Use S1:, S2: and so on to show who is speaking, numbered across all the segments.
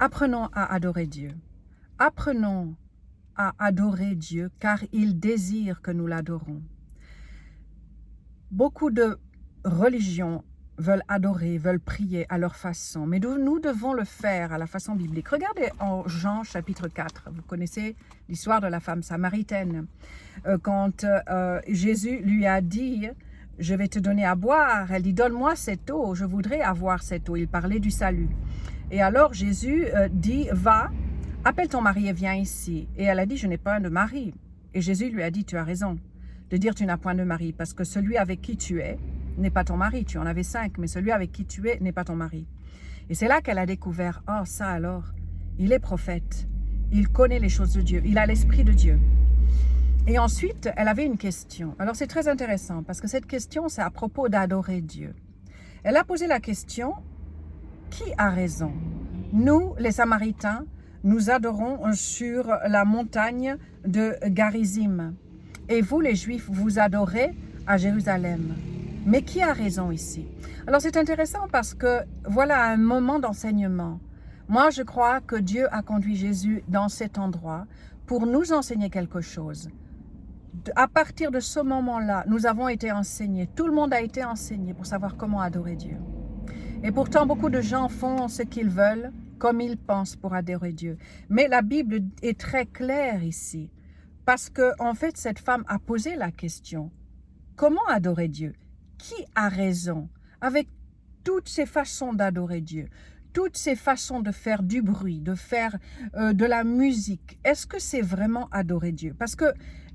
S1: Apprenons à adorer Dieu. Apprenons à adorer Dieu car il désire que nous l'adorons. Beaucoup de religions veulent adorer, veulent prier à leur façon, mais nous devons le faire à la façon biblique. Regardez en Jean chapitre 4, vous connaissez l'histoire de la femme samaritaine. Quand Jésus lui a dit « Je vais te donner à boire », elle dit « Donne-moi cette eau, je voudrais avoir cette eau ». Il parlait du salut. Et alors Jésus dit « Va, appelle ton mari et viens ici ». Et elle a dit « Je n'ai pas de mari ». Et Jésus lui a dit « Tu as raison de dire tu n'as point de mari, parce que celui avec qui tu es n'est pas ton mari. Tu en avais 5, mais celui avec qui tu es n'est pas ton mari. » Et c'est là qu'elle a découvert, oh ça alors, il est prophète, il connaît les choses de Dieu, il a l'esprit de Dieu. Et ensuite, elle avait une question. Alors c'est très intéressant, parce que cette question, c'est à propos d'adorer Dieu. Elle a posé la question, qui a raison? Nous, les Samaritains, nous adorons sur la montagne de Garizim. Et vous, les Juifs, vous adorez à Jérusalem. Mais qui a raison ici? Alors c'est intéressant parce que voilà un moment d'enseignement. Moi, je crois que Dieu a conduit Jésus dans cet endroit pour nous enseigner quelque chose. À partir de ce moment-là, nous avons été enseignés. Tout le monde a été enseigné pour savoir comment adorer Dieu. Et pourtant, beaucoup de gens font ce qu'ils veulent, comme ils pensent pour adorer Dieu. Mais la Bible est très claire ici. Parce que, en fait, cette femme a posé la question. Comment adorer Dieu? Qui a raison? Avec toutes ces façons d'adorer Dieu, toutes ces façons de faire du bruit, de faire de la musique, est-ce que c'est vraiment adorer Dieu? Parce que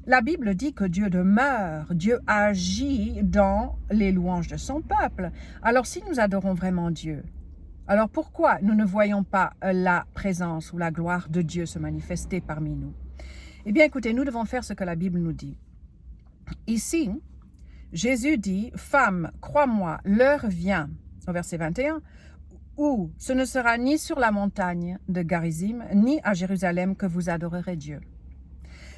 S1: la Bible dit que Dieu demeure, Dieu agit dans les louanges de son peuple. Alors si nous adorons vraiment Dieu, alors pourquoi nous ne voyons pas la présence ou la gloire de Dieu se manifester parmi nous? Eh bien écoutez, nous devons faire ce que la Bible nous dit. Ici, Jésus dit, « Femme, crois-moi, l'heure vient », au verset 21, « où ce ne sera ni sur la montagne de Garizim, ni à Jérusalem que vous adorerez Dieu.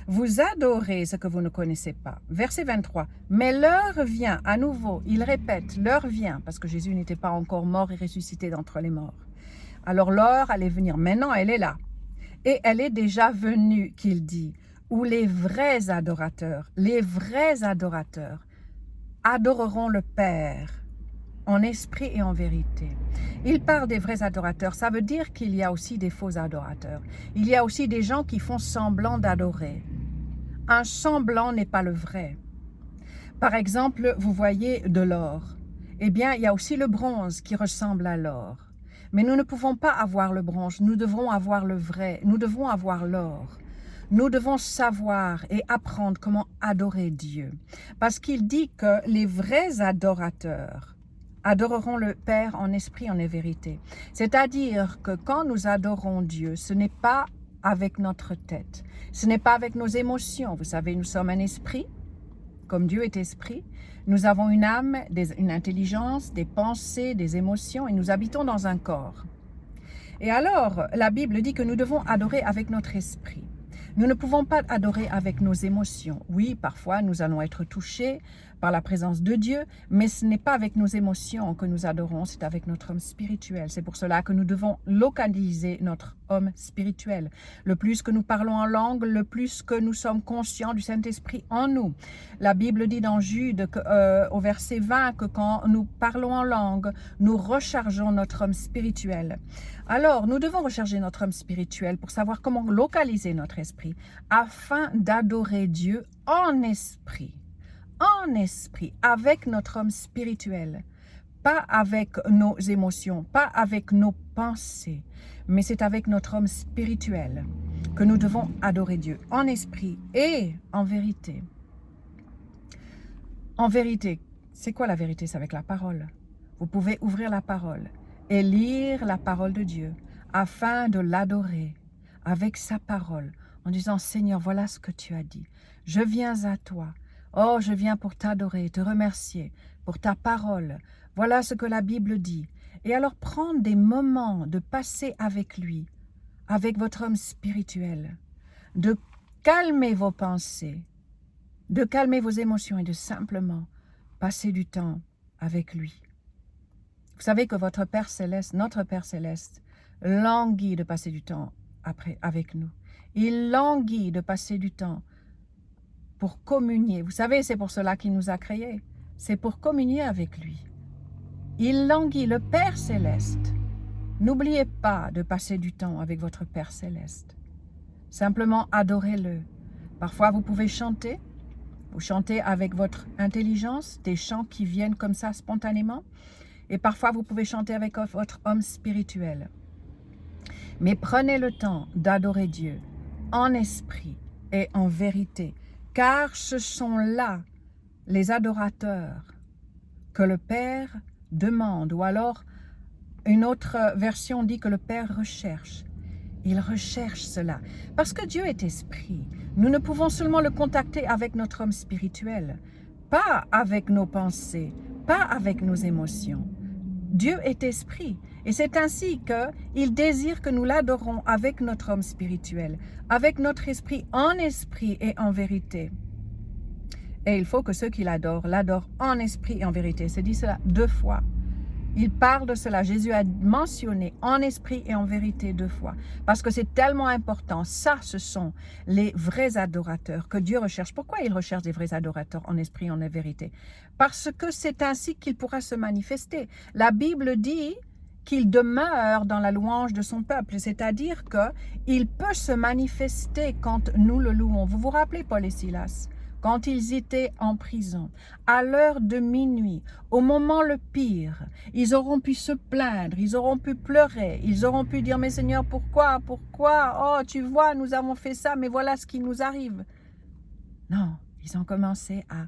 S1: Vous adorez ce que vous ne connaissez pas. » Verset 23, « Mais l'heure vient, à nouveau, il répète, l'heure vient, parce que Jésus n'était pas encore mort et ressuscité d'entre les morts. Alors l'heure allait venir, maintenant elle est là. Et elle est déjà venue, qu'il dit, où les vrais adorateurs adoreront le Père en esprit et en vérité. Il parle des vrais adorateurs, ça veut dire qu'il y a aussi des faux adorateurs. Il y a aussi des gens qui font semblant d'adorer. Un semblant n'est pas le vrai. Par exemple, vous voyez de l'or. Eh bien, il y a aussi le bronze qui ressemble à l'or. Mais nous ne pouvons pas avoir le bronze, nous devons avoir le vrai, nous devons avoir l'or. Nous devons savoir et apprendre comment adorer Dieu. Parce qu'il dit que les vrais adorateurs adoreront le Père en esprit et en vérité. C'est-à-dire que quand nous adorons Dieu, ce n'est pas avec notre tête, ce n'est pas avec nos émotions. Vous savez, nous sommes un esprit, comme Dieu est esprit. Nous avons une âme, une intelligence, des pensées, des émotions et nous habitons dans un corps. Et alors, la Bible dit que nous devons adorer avec notre esprit. Nous ne pouvons pas adorer avec nos émotions. Oui, parfois nous allons être touchés par la présence de Dieu, mais ce n'est pas avec nos émotions que nous adorons, c'est avec notre homme spirituel. C'est pour cela que nous devons localiser notre homme spirituel. Le plus que nous parlons en langue, le plus que nous sommes conscients du Saint-Esprit en nous. La Bible dit dans Jude, au verset 20, que quand nous parlons en langue, nous rechargeons notre homme spirituel. Alors, nous devons recharger notre homme spirituel pour savoir comment localiser notre esprit afin d'adorer Dieu en esprit, avec notre homme spirituel, pas avec nos émotions, pas avec nos pensées, mais c'est avec notre homme spirituel que nous devons adorer Dieu en esprit et en vérité. En vérité, c'est quoi la vérité? C'est avec la parole. Vous pouvez ouvrir la parole et lire la parole de Dieu afin de l'adorer avec sa parole en disant « Seigneur, voilà ce que tu as dit. Je viens à toi. Oh, je viens pour t'adorer, te remercier pour ta parole. Voilà ce que la Bible dit. » Et alors prendre des moments de passer avec lui, avec votre homme spirituel, de calmer vos pensées, de calmer vos émotions et de simplement passer du temps avec lui. Vous savez que votre Père Céleste, notre Père Céleste, languit de passer du temps avec nous. Il languit de passer du temps pour communier. Vous savez, c'est pour cela qu'il nous a créés. C'est pour communier avec lui. Il languit, le Père Céleste. N'oubliez pas de passer du temps avec votre Père Céleste. Simplement adorez-le. Parfois, vous pouvez chanter. Vous chantez avec votre intelligence, des chants qui viennent comme ça spontanément. Et parfois, vous pouvez chanter avec votre homme spirituel. Mais prenez le temps d'adorer Dieu en esprit et en vérité, car ce sont là les adorateurs que le Père demande, ou alors une autre version dit que le Père recherche. Il recherche cela, parce que Dieu est esprit. Nous ne pouvons seulement le contacter avec notre homme spirituel, pas avec nos pensées, pas avec nos émotions. Dieu est esprit, et c'est ainsi qu'il désire que nous l'adorons avec notre homme spirituel, avec notre esprit et en vérité. Et il faut que ceux qui l'adorent en esprit et en vérité. C'est dit cela 2 fois. Il parle de cela. Jésus a mentionné en esprit et en vérité 2 fois. Parce que c'est tellement important. Ça, ce sont les vrais adorateurs que Dieu recherche. Pourquoi il recherche des vrais adorateurs en esprit et en vérité? Parce que c'est ainsi qu'il pourra se manifester. La Bible dit qu'il demeure dans la louange de son peuple. C'est-à-dire qu'il peut se manifester quand nous le louons. Vous vous rappelez Paul et Silas? Quand ils étaient en prison, à l'heure de minuit, au moment le pire, ils auront pu se plaindre, ils auront pu pleurer, ils auront pu dire « Mais Seigneur, pourquoi? Oh, tu vois, nous avons fait ça, mais voilà ce qui nous arrive. » Non, ils ont commencé à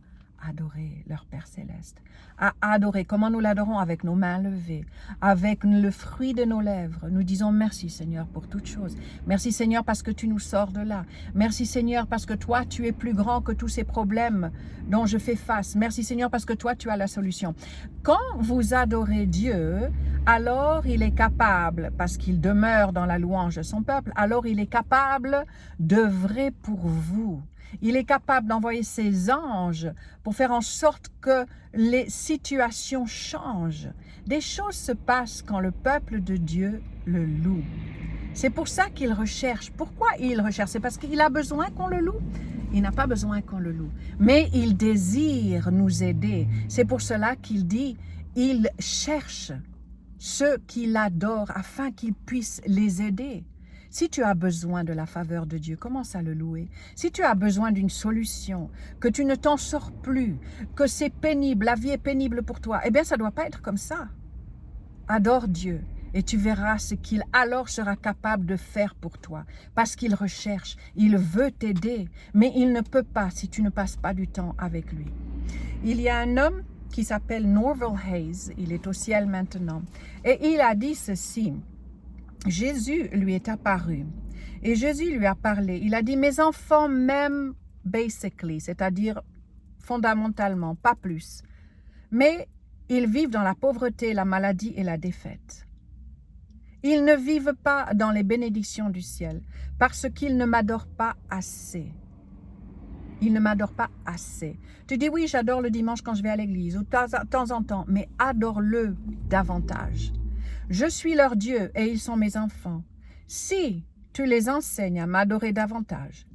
S1: adorer leur Père Céleste, à adorer. Comment nous l'adorons? Avec nos mains levées, avec le fruit de nos lèvres. Nous disons merci Seigneur pour toutes choses. Merci Seigneur parce que tu nous sors de là. Merci Seigneur parce que toi tu es plus grand que tous ces problèmes dont je fais face. Merci Seigneur parce que toi tu as la solution. Quand vous adorez Dieu, alors il est capable, parce qu'il demeure dans la louange de son peuple, alors il est capable d'œuvrer pour vous. Il est capable d'envoyer ses anges pour faire en sorte que les situations changent. Des choses se passent quand le peuple de Dieu le loue. C'est pour ça qu'il recherche. Pourquoi il recherche? C'est parce qu'il a besoin qu'on le loue. Il n'a pas besoin qu'on le loue. Mais il désire nous aider. C'est pour cela qu'il dit, il cherche ceux qui l'adorent afin qu'il puisse les aider. Si tu as besoin de la faveur de Dieu, commence à le louer. Si tu as besoin d'une solution, que tu ne t'en sors plus, que c'est pénible, la vie est pénible pour toi, eh bien ça ne doit pas être comme ça. Adore Dieu et tu verras ce qu'il alors sera capable de faire pour toi. Parce qu'il recherche, il veut t'aider, mais il ne peut pas si tu ne passes pas du temps avec lui. Il y a un homme qui s'appelle Norval Hayes, il est au ciel maintenant, et il a dit ceci. Jésus lui est apparu et Jésus lui a parlé. Il a dit, mes enfants m'aiment basically, c'est-à-dire fondamentalement, pas plus. Mais ils vivent dans la pauvreté, la maladie et la défaite. Ils ne vivent pas dans les bénédictions du ciel parce qu'ils ne m'adorent pas assez. Ils ne m'adorent pas assez. Tu dis, oui, j'adore le dimanche quand je vais à l'église ou de temps en temps, mais adore-le davantage. Je suis leur Dieu et ils sont mes enfants. Si tu les enseignes à m'adorer davantage,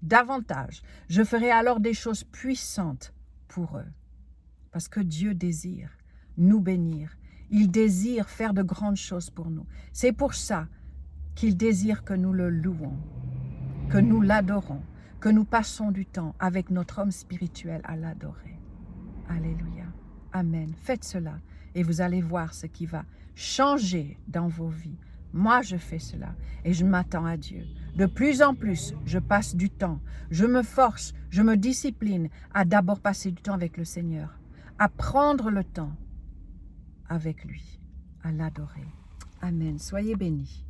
S1: je ferai alors des choses puissantes pour eux. Parce que Dieu désire nous bénir. Il désire faire de grandes choses pour nous. C'est pour ça qu'il désire que nous le louons, que nous l'adorons, que nous passons du temps avec notre homme spirituel à l'adorer. Alléluia. Amen. Faites cela et vous allez voir ce qui va changer dans vos vies. Moi, je fais cela et je m'attends à Dieu. De plus en plus, je passe du temps. Je me force, je me discipline à d'abord passer du temps avec le Seigneur, à prendre le temps avec lui, à l'adorer. Amen. Soyez bénis.